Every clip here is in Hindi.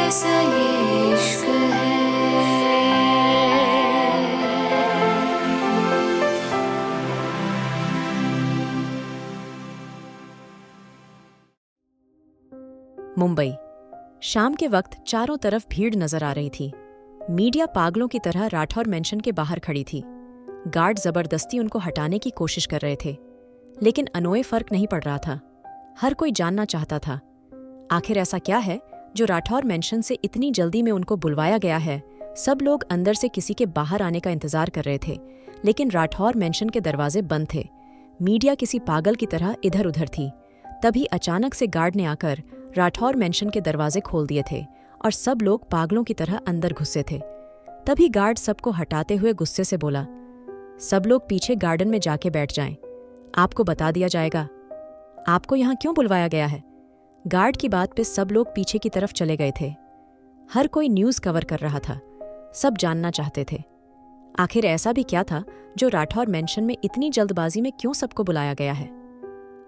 कैसा ये इश्क है। मुंबई। शाम के वक्त चारों तरफ भीड़ नजर आ रही थी। मीडिया पागलों की तरह राठौर मेंशन के बाहर खड़ी थी। गार्ड जबरदस्ती उनको हटाने की कोशिश कर रहे थे, लेकिन अनोए फर्क नहीं पड़ रहा था। हर कोई जानना चाहता था, आखिर ऐसा क्या है जो राठौर मेंशन से इतनी जल्दी में उनको बुलवाया गया है। सब लोग अंदर से किसी के बाहर आने का इंतजार कर रहे थे, लेकिन राठौर मेंशन के दरवाजे बंद थे। मीडिया किसी पागल की तरह इधर उधर थी। तभी अचानक से गार्ड ने आकर राठौर मेंशन के दरवाजे खोल दिए थे और सब लोग पागलों की तरह अंदर घुसे थे। तभी गार्ड सबको हटाते हुए गुस्से से बोला, सब लोग पीछे गार्डन में जाके बैठ जाएं। आपको बता दिया जाएगा आपको यहाँ क्यों बुलवाया गया है। गार्ड की बात पे सब लोग पीछे की तरफ चले गए थे। हर कोई न्यूज़ कवर कर रहा था, सब जानना चाहते थे आखिर ऐसा भी क्या था जो राठौर मेंशन में इतनी जल्दबाजी में क्यों सबको बुलाया गया है।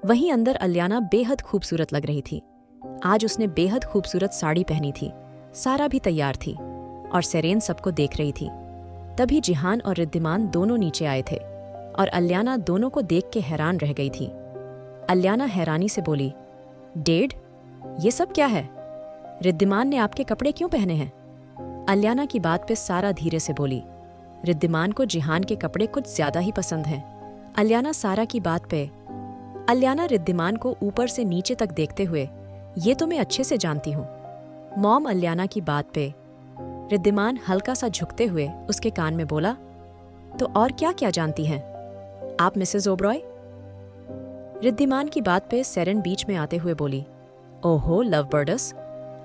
वहीं अंदर अलियाना बेहद खूबसूरत लग रही थी। आज उसने बेहद खूबसूरत साड़ी पहनी थी। सारा भी तैयार थी और सेरेन सबको देख रही थी। तभी जिहान और रिद्धिमान दोनों नीचे आए थे और अलियाना दोनों को देख के हैरान रह गई थी। अलियाना हैरानी से बोली, डेड, ये सब क्या है? रिद्धिमान ने आपके कपड़े क्यों पहने हैं? अलियाना की बात पे सारा धीरे से बोली, रिद्धिमान को जिहान के कपड़े कुछ ज्यादा ही पसंद हैं। अलियाना रिद्धिमान को ऊपर से नीचे तक देखते हुए, ये तो मैं अच्छे से जानती हूँ। मॉम अलियाना की बात पे रिद्धिमान हल्का सा झुकते हुए उसके कान में बोला, तो और क्या क्या जानती हैं आप मिसेस ओबरॉय? रिद्धिमान की बात पे सेरेन बीच में आते हुए बोली, ओहो लव बर्डस,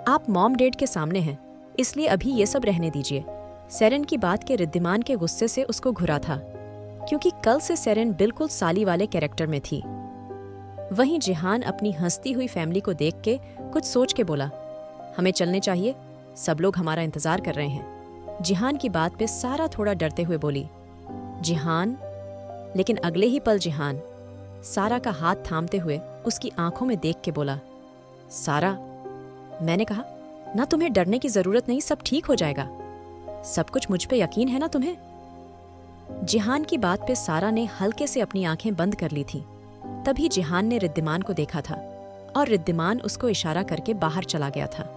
आप मॉम डैड के सामने हैं, इसलिए अभी ये सब रहने दीजिए। सेरेन की बात के रिद्धिमान के गुस्से से उसको घुरा था, क्योंकि कल से सेरेन बिल्कुल साली वाले कैरेक्टर में थी। वहीं जिहान अपनी हंसती हुई फैमिली को देख के कुछ सोच के बोला, हमें चलने चाहिए, सब लोग हमारा इंतजार कर रहे हैं। जिहान की बात पे सारा थोड़ा डरते हुए बोली, जिहान। लेकिन अगले ही पल जिहान सारा का हाथ थामते हुए उसकी आंखों में देख के बोला, सारा, मैंने कहा ना, तुम्हें डरने की जरूरत नहीं, सब ठीक हो जाएगा। सब कुछ मुझ पे यकीन है ना तुम्हें? जिहान की बात पे सारा ने हल्के से अपनी आंखें बंद कर ली थी। तभी जिहान ने रिद्धिमान को देखा था और रिद्धिमान उसको इशारा करके बाहर चला गया था।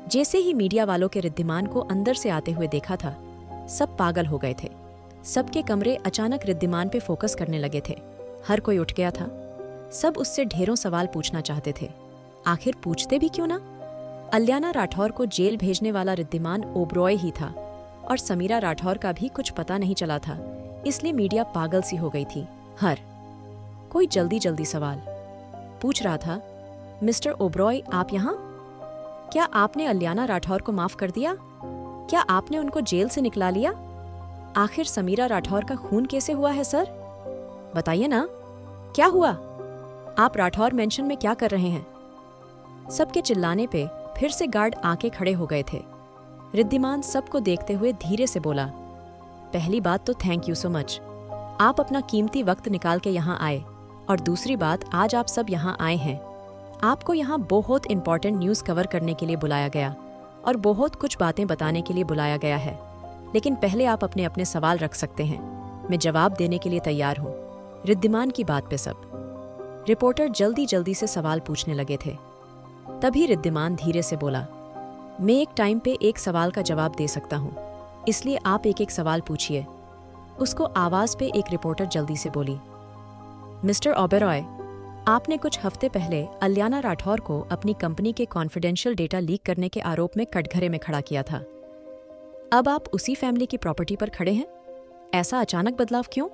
जैसे ही मीडिया वालों के रिद्धिमान को अंदर से आते हुए देखा था, सब पागल हो गए थे। सबके कमरे अचानक रिद्धिमान पे फोकस करने लगे थे। हर कोई उठ गया था। सब उससे ढेरों सवाल पूछना चाहते थे, आखिर पूछते भी क्यों ना। अलियाना राठौर को जेल भेजने वाला रिद्धिमान ओबरॉय ही था और समीरा राठौर का भी कुछ पता नहीं चला था, इसलिए मीडिया पागल सी हो गई थी। हर कोई जल्दी जल्दी सवाल पूछ रहा था, मिस्टर ओबरॉय आप यहाँ? क्या आपने अलियाना राठौर को माफ कर दिया? क्या आपने उनको जेल से निकला लिया? आखिर समीरा राठौर का खून कैसे हुआ है सर? बताइए ना, क्या हुआ? आप राठौर मेंशन में क्या कर रहे हैं? सबके चिल्लाने पे फिर से गार्ड आके खड़े हो गए थे। रिद्धिमान सबको देखते हुए धीरे से बोला, पहली बात तो थैंक यू सो मच, आप अपना कीमती वक्त निकाल के यहाँ आए, और दूसरी बात आज आप सब यहाँ आए हैं। आपको यहाँ बहुत इंपॉर्टेंट न्यूज़ कवर करने के लिए बुलाया गया और बहुत कुछ बातें बताने के लिए बुलाया गया है, लेकिन पहले आप अपने अपने सवाल रख सकते हैं, मैं जवाब देने के लिए तैयार हूँ। रिद्धिमान की बात पे सब रिपोर्टर जल्दी जल्दी से सवाल पूछने लगे थे। तभी रिद्धिमान धीरे से बोला, मैं एक टाइम पे एक सवाल का जवाब दे सकता हूँ, इसलिए आप एक एक सवाल पूछिए। उसको आवाज पे एक रिपोर्टर जल्दी से बोली, मिस्टर ओबेरॉय, आपने कुछ हफ्ते पहले अलियाना राठौर को अपनी कंपनी के कॉन्फिडेंशियल डेटा लीक करने के आरोप में कटघरे में खड़ा किया था। अब आप उसी फैमिली की प्रॉपर्टी पर खड़े हैं, ऐसा अचानक बदलाव क्यों?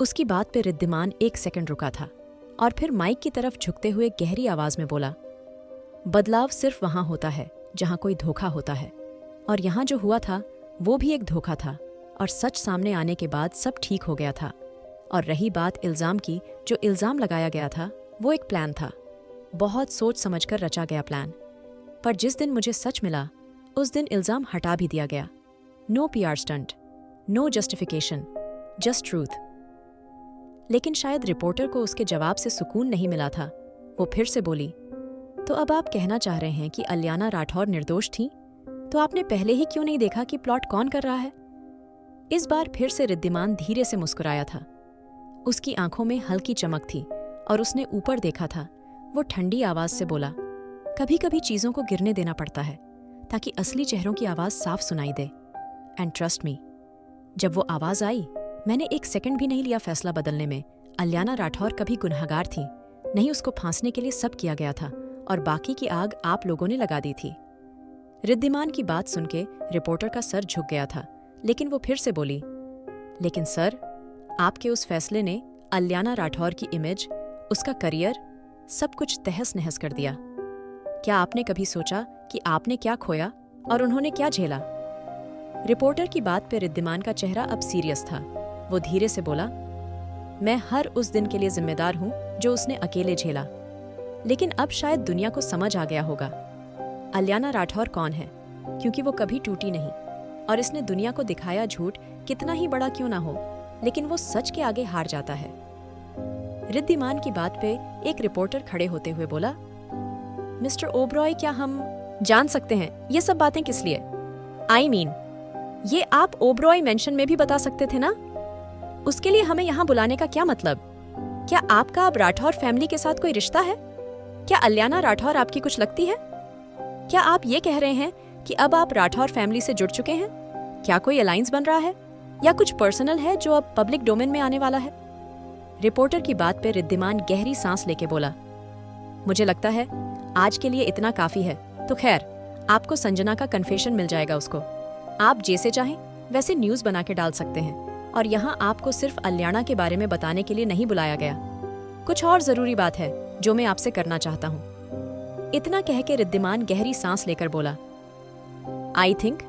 उसकी बात पे रिद्धिमान एक सेकंड रुका था और फिर माइक की तरफ झुकते हुए गहरी आवाज में बोला, बदलाव सिर्फ वहां होता है जहां कोई धोखा होता है, और यहां जो हुआ था वो भी एक धोखा था, और सच सामने आने के बाद सब ठीक हो गया था। और रही बात इल्जाम की, जो इल्जाम लगाया गया था वो एक प्लान था, बहुत सोच समझकर रचा गया प्लान। पर जिस दिन मुझे सच मिला उस दिन इल्जाम हटा भी दिया गया। No PR stunt, no justification, just truth. लेकिन शायद रिपोर्टर को उसके जवाब से सुकून नहीं मिला था। वो फिर से बोली, तो अब आप कहना चाह रहे हैं कि अलियाना राठौर निर्दोष थी? तो आपने पहले ही क्यों नहीं देखा कि प्लॉट कौन कर रहा है? इस बार फिर से रिद्धिमान धीरे से मुस्कुराया था। उसकी आंखों में हल्की चमक थी और उसने ऊपर देखा था। वो ठंडी आवाज से बोला, कभी कभी चीजों को गिरने देना पड़ता है ताकि असली चेहरों की आवाज साफ सुनाई दे। एंड ट्रस्ट मी, जब वो आवाज आई, मैंने एक सेकंड भी नहीं लिया फैसला बदलने में। अलियाना राठौर कभी गुनहगार थी नहीं, उसको फांसने के लिए सब किया गया था और बाकी की आग आप लोगों ने लगा दी थी। रिद्धिमान की बात सुन के रिपोर्टर का सर झुक गया था, लेकिन वो फिर से बोली, लेकिन सर, आपके उस फैसले ने अलियाना राठौर की इमेज, उसका करियर, सब कुछ तहस नहस कर दिया। क्या आपने कभी सोचा कि आपने क्या खोया और उन्होंने क्या झेला? रिपोर्टर की बात पे रिद्धिमान का चेहरा अब सीरियस था। वो धीरे से बोला, मैं हर उस दिन के लिए जिम्मेदार हूं जो उसने अकेले झेला, लेकिन अब शायद दुनिया को समझ आ गया होगा अलियाना राठौर कौन है, क्योंकि वो कभी टूटी नहीं और इसने दुनिया को दिखाया झूठ कितना ही बड़ा क्यों ना हो, लेकिन वो सच के आगे हार जाता है। रिद्धिमान की बात पे एक रिपोर्टर खड़े होते हुए बोला, मिस्टर ओबरॉय, क्या हम जान सकते हैं ये सब बातें किस लिए? आई मीन, ये आप ओबरॉय मेंशन में भी बता सकते थे ना? उसके लिए हमें यहाँ बुलाने का क्या मतलब? क्या आपका अब राठौर फैमिली के साथ कोई रिश्ता है? क्या अलियाना राठौर आपकी कुछ लगती है? क्या आप ये कह रहे हैं कि अब आप राठौर फैमिली से जुड़ चुके हैं? क्या कोई अलायंस बन रहा है या कुछ पर्सनल है जो अब पब्लिक डोमेन में आने वाला है? रिपोर्टर की बात पे रिद्धिमान गहरी सांस लेके बोला, मुझे लगता है आज के लिए इतना काफी है। तो खैर, आपको संजना का कन्फेशन मिल जाएगा उसको। आप जैसे चाहें वैसे न्यूज बना के डाल सकते हैं, और यहाँ आपको सिर्फ अलियाना के बारे में बताने के लिए नहीं बुलाया गया। कुछ और जरूरी बात है जो मैं आपसे करना चाहता हूँ। इतना कह के रिद्धिमान गहरी सांस लेकर बोला, आई थिंक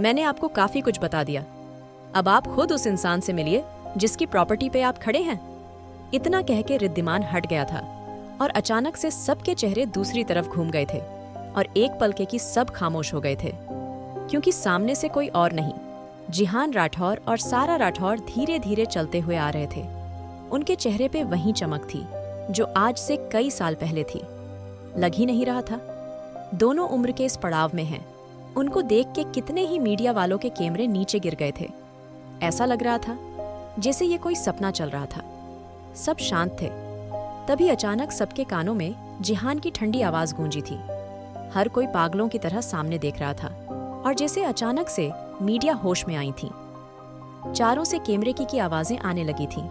मैंने आपको काफी कुछ बता दिया। अब आप खुद उस इंसान से मिलिए जिसकी प्रॉपर्टी पे आप खड़े हैं। इतना कह के रिद्धिमान हट गया था और अचानक से सबके चेहरे दूसरी तरफ घूम गए थे और एक पल के की सब खामोश हो गए थे, क्योंकि सामने से कोई और नहीं, जिहान राठौर और सारा राठौर धीरे धीरे चलते हुए आ रहे थे। उनके चेहरे पे वही चमक थी जो आज से कई साल पहले थी। लग ही नहीं रहा था दोनों उम्र के इस पड़ाव में हैं। उनको देख के कितने ही मीडिया वालों के कैमरे नीचे गिर गए थे। ऐसा लग रहा था जैसे ये कोई सपना चल रहा था। सब शांत थे। तभी अचानक सबके कानों में जिहान की ठंडी आवाज गूंजी थी। हर कोई पागलों की तरह सामने देख रहा था और जैसे अचानक से मीडिया होश में आई थी। चारों से कैमरे की आवाजें आने लगी थीं।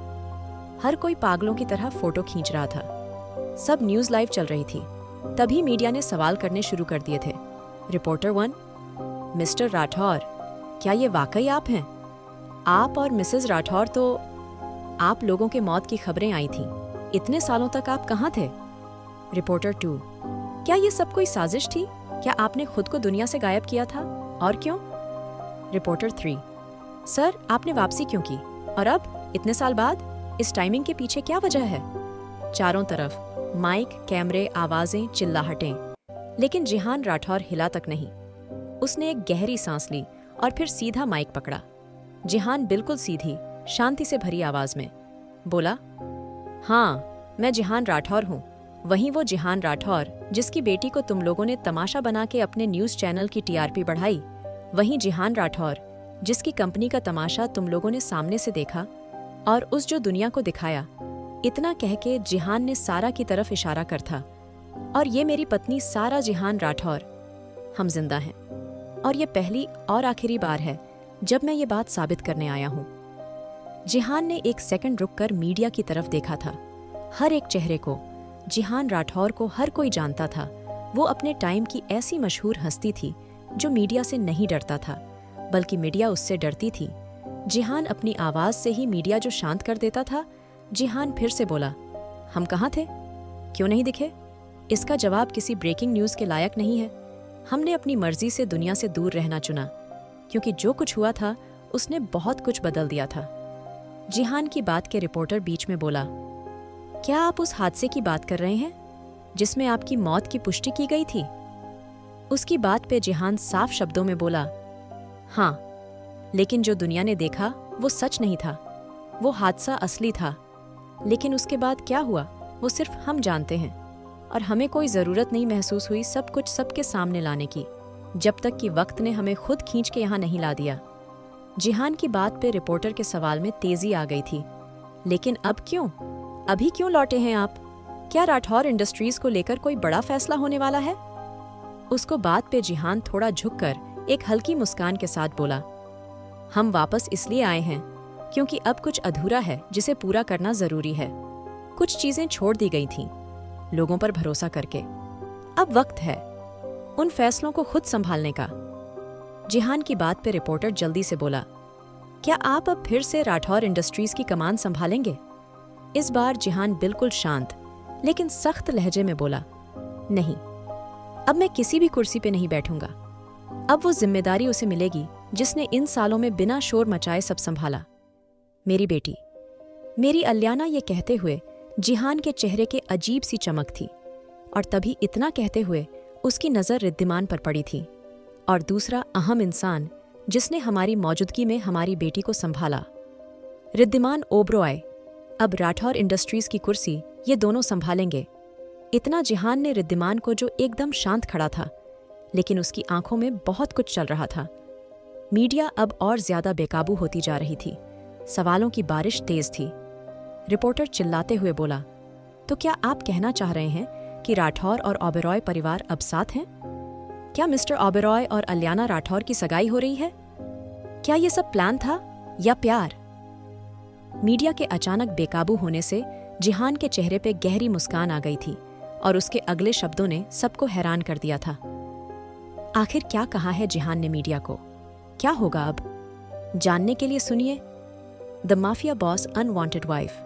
हर कोई पागलों की तरह फोटो खींच रहा था। सब न्यूज लाइव चल रही थी। तभी मीडिया ने सवाल करने शुरू कर दिए थे। रिपोर्टर 1, मिस्टर राठौर, क्या ये वाकई आप हैं? आप और मिसेस राठौर, तो आप लोगों के मौत की खबरें आई थीं। इतने सालों तक आप कहाँ थे? रिपोर्टर 2, क्या ये सब कोई साजिश थी? क्या आपने खुद को दुनिया से गायब किया था, और क्यों? रिपोर्टर 3, सर, आपने वापसी क्यों की, और अब इतने साल बाद? इस टाइमिंग के पीछे क्या वजह है? चारों तरफ माइक, कैमरे, आवाजें, चिल्लाहटें, लेकिन जिहान राठौर हिला तक नहीं। उसने एक गहरी सांस ली और फिर सीधा माइक पकड़ा। जिहान बिल्कुल सीधी, शांति से भरी आवाज में बोला, हाँ, मैं जिहान राठौर हूँ। वहीं वो जिहान राठौर जिसकी बेटी को तुम लोगों ने तमाशा बना के अपने न्यूज चैनल की टीआरपी बढ़ाई। वहीं जिहान राठौर जिसकी कंपनी का तमाशा तुम लोगों ने सामने से देखा और उस जो दुनिया को दिखाया। इतना कह के जिहान ने सारा की तरफ इशारा कर था, और ये मेरी पत्नी सारा जिहान राठौर, हम जिंदा हैं, और ये पहली और आखिरी बार है जब मैं ये बात साबित करने आया हूँ। जिहान ने एक सेकंड रुककर मीडिया की तरफ देखा था। हर एक चेहरे को, जिहान राठौर को हर कोई जानता था। वो अपने टाइम की ऐसी मशहूर हस्ती थी जो मीडिया से नहीं डरता था, बल्कि मीडिया उससे डरती थी। जिहान अपनी आवाज से ही मीडिया जो शांत कर देता था। जिहान फिर से बोला, हम कहाँ थे, क्यों नहीं दिखे? इसका जवाब किसी ब्रेकिंग न्यूज के लायक नहीं है। हमने अपनी मर्जी से दुनिया से दूर रहना चुना, क्योंकि जो कुछ हुआ था उसने बहुत कुछ बदल दिया था। जिहान की बात के रिपोर्टर बीच में बोला, क्या आप उस हादसे की बात कर रहे हैं जिसमें आपकी मौत की पुष्टि की गई थी? उसकी बात पे जिहान साफ शब्दों में बोला, हाँ, लेकिन जो दुनिया ने देखा वो सच नहीं था। वो हादसा असली था, लेकिन उसके बाद क्या हुआ वो सिर्फ हम जानते हैं। और हमें कोई ज़रूरत नहीं महसूस हुई सब कुछ सबके सामने लाने की, जब तक कि वक्त ने हमें खुद खींच के यहाँ नहीं ला दिया। जिहान की बात पे रिपोर्टर के सवाल में तेजी आ गई थी। लेकिन अब क्यों? अभी क्यों लौटे हैं आप? क्या राठौर इंडस्ट्रीज को लेकर कोई बड़ा फैसला होने वाला है? उसको बात पे जिहान थोड़ा झुककर एक हल्की मुस्कान के साथ बोला, हम वापस इसलिए आए हैं क्योंकि अब कुछ अधूरा है जिसे पूरा करना जरूरी है। कुछ चीजें छोड़ दी गई थीं, लोगों पर भरोसा करके। अब वक्त है उन फैसलों को खुद संभालने का। जिहान की बात पे रिपोर्टर जल्दी से बोला, क्या आप अब फिर से राठौर इंडस्ट्रीज की कमान संभालेंगे? इस बार जिहान बिल्कुल शांत लेकिन सख्त लहजे में बोला, नहीं, अब मैं किसी भी कुर्सी पे नहीं बैठूंगा। अब वो जिम्मेदारी उसे मिलेगी जिसने इन सालों में बिना शोर मचाए सब संभाला। मेरी बेटी, मेरी अल्याना, ये कहते हुए जिहान के चेहरे के अजीब सी चमक थी, और तभी इतना कहते हुए उसकी नज़र रिद्धिमान पर पड़ी थी, और दूसरा अहम इंसान जिसने हमारी मौजूदगी में हमारी बेटी को संभाला। रिद्धिमान ओबरॉय अब राठौर इंडस्ट्रीज की कुर्सी ये दोनों संभालेंगे। इतना जिहान ने रिद्धिमान को, जो एकदम शांत खड़ा था लेकिन उसकी आंखों में बहुत कुछ चल रहा था। मीडिया अब और ज्यादा बेकाबू होती जा रही थी। सवालों की बारिश तेज थी। रिपोर्टर चिल्लाते हुए बोला, तो क्या आप कहना चाह रहे हैं कि राठौर और ओबेरॉय परिवार अब साथ हैं? क्या मिस्टर ओबेरॉय और अल्याना राठौर की सगाई हो रही है? क्या ये सब प्लान था या प्यार? मीडिया के अचानक बेकाबू होने से जिहान के चेहरे पे गहरी मुस्कान आ गई थी, और उसके अगले शब्दों ने सबको हैरान कर दिया था। आखिर क्या कहा है जिहान ने मीडिया को? क्या होगा अब? जानने के लिए सुनिए the mafia boss unwanted wife.